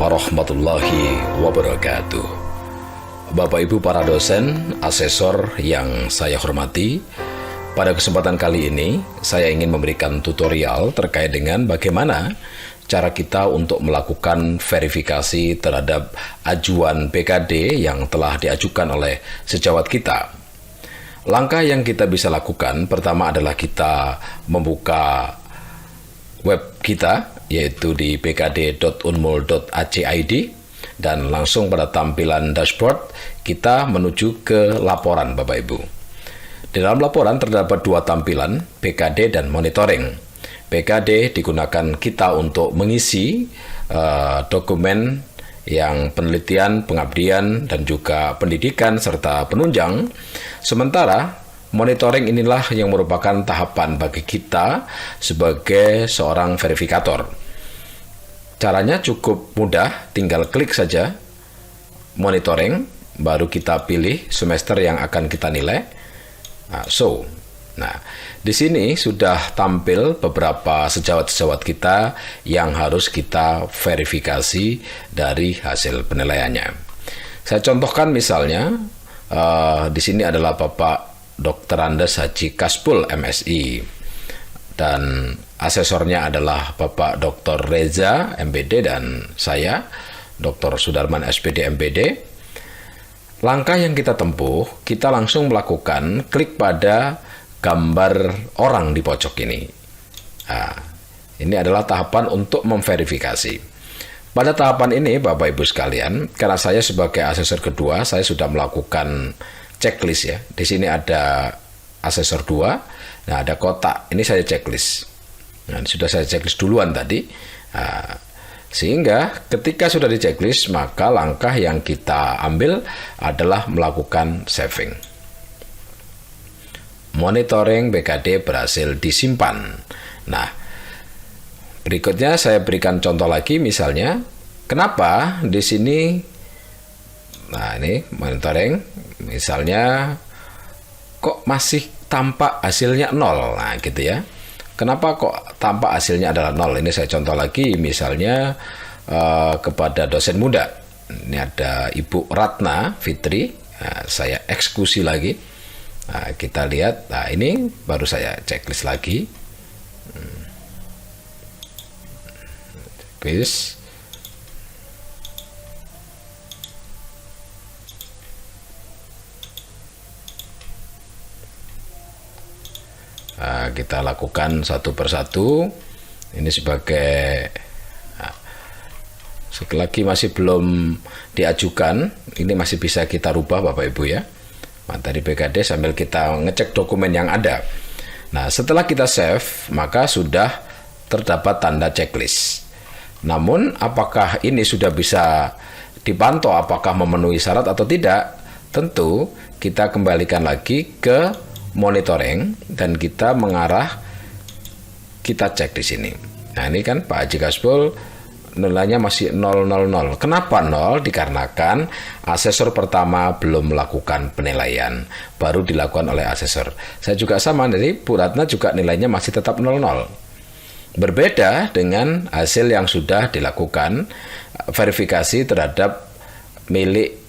warahmatullahi wabarakatuh. Bapak Ibu para dosen, asesor yang saya hormati, pada kesempatan kali ini saya ingin memberikan tutorial terkait dengan bagaimana cara kita untuk melakukan verifikasi terhadap ajuan PKD yang telah diajukan oleh sejawat kita. Langkah yang kita bisa lakukan pertama adalah kita membuka web kita, yaitu di pkd.unmul.ac.id, dan langsung pada tampilan dashboard kita menuju ke laporan Bapak Ibu. Di dalam laporan terdapat dua tampilan, PKD dan monitoring. PKD digunakan kita untuk mengisi dokumen yang penelitian, pengabdian, dan juga pendidikan serta penunjang. Sementara monitoring inilah yang merupakan tahapan bagi kita sebagai seorang verifikator. Caranya cukup mudah, tinggal klik saja monitoring, baru kita pilih semester yang akan kita nilai. Nah, di sini sudah tampil beberapa sejawat-sejawat kita yang harus kita verifikasi dari hasil penilaiannya. Saya contohkan misalnya, di sini adalah Bapak Dr. Andes Haji Kaspul MSI, dan asesornya adalah Bapak Dr. Reza MBD dan saya Dr. Sudarman SPD MBD. Langkah yang kita tempuh, kita langsung melakukan klik pada gambar orang di pojok ini. Nah, ini adalah tahapan untuk memverifikasi. Pada tahapan ini Bapak Ibu sekalian, karena saya sebagai asesor kedua, saya sudah melakukan checklist ya. Di sini ada asesor 2, nah ada kotak, ini saya checklist. Nah, sudah saya checklist duluan tadi. Nah, sehingga ketika sudah di checklist, maka langkah yang kita ambil adalah melakukan saving. Monitoring PKD berhasil disimpan. Nah, berikutnya saya berikan contoh lagi, misalnya kenapa di sini, nah ini monitoring, misalnya kok masih tampak hasilnya 0, nah gitu ya. Kenapa kok tampak hasilnya adalah 0? Ini saya contoh lagi, misalnya kepada dosen muda. Ini ada Ibu Ratna Fitri, nah, saya eksekusi lagi. Nah, kita lihat, nah ini baru saya checklist lagi. Checklist. Nah, kita lakukan satu persatu. Ini sebagai, nah, sekali lagi masih belum diajukan, ini masih bisa kita rubah Bapak Ibu ya. Nah, tadi PKD sambil kita ngecek dokumen yang ada. Nah, setelah kita save, maka sudah terdapat tanda checklist. Namun, apakah ini sudah bisa dipantau apakah memenuhi syarat atau tidak? Tentu kita kembalikan lagi ke monitoring dan kita mengarah, kita cek di sini. Nah, ini kan Pak Haji Kaspul nilainya masih 000. Kenapa 0? Dikarenakan asesor pertama belum melakukan penilaian, baru dilakukan oleh asesor. Saya juga sama, jadi Bu Ratna juga nilainya masih tetap 00. Berbeda dengan hasil yang sudah dilakukan verifikasi terhadap milik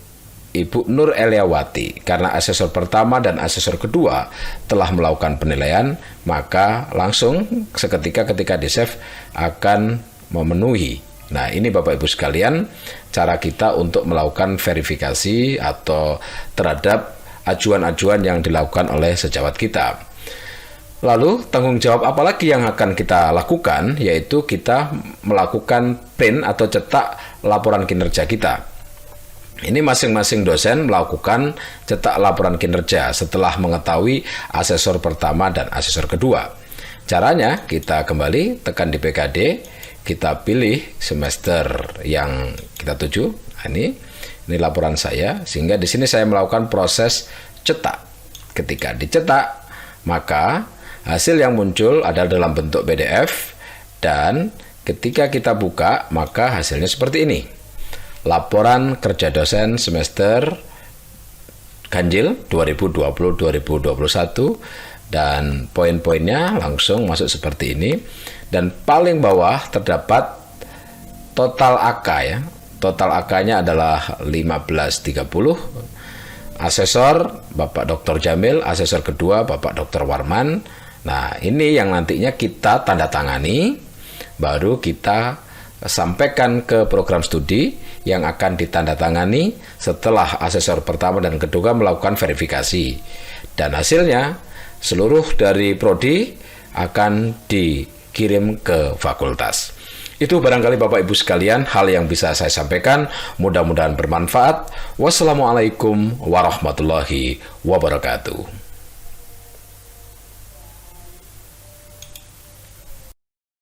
Ibu Nur Eliawati. Karena asesor pertama dan asesor kedua telah melakukan penilaian, maka langsung seketika ketika di save akan memenuhi. Nah, ini Bapak Ibu sekalian, cara kita untuk melakukan verifikasi atau terhadap ajuan-ajuan yang dilakukan oleh sejawat kita. Lalu tanggung jawab apalagi yang akan kita lakukan, yaitu kita melakukan print atau cetak laporan kinerja kita. Ini masing-masing dosen melakukan cetak laporan kinerja setelah mengetahui asesor pertama dan asesor kedua. Caranya kita kembali tekan di PKD, kita pilih semester yang kita tuju. Nah, ini laporan saya, sehingga di sini saya melakukan proses cetak. Ketika dicetak, maka hasil yang muncul adalah dalam bentuk PDF, dan ketika kita buka, maka hasilnya seperti ini. Laporan kerja dosen semester ganjil 2020-2021, dan poin-poinnya langsung masuk seperti ini. Dan paling bawah terdapat total AK ya, total AK-nya adalah 1530. Asesor Bapak Dr. Jamil, asesor kedua Bapak Dr. Warman. Nah, ini yang nantinya kita tanda tangani, baru kita sampaikan ke program studi yang akan ditandatangani setelah asesor pertama dan kedua melakukan verifikasi. Dan hasilnya seluruh dari prodi akan dikirim ke fakultas. Itu barangkali Bapak Ibu sekalian hal yang bisa saya sampaikan, mudah-mudahan bermanfaat. Wassalamualaikum warahmatullahi wabarakatuh.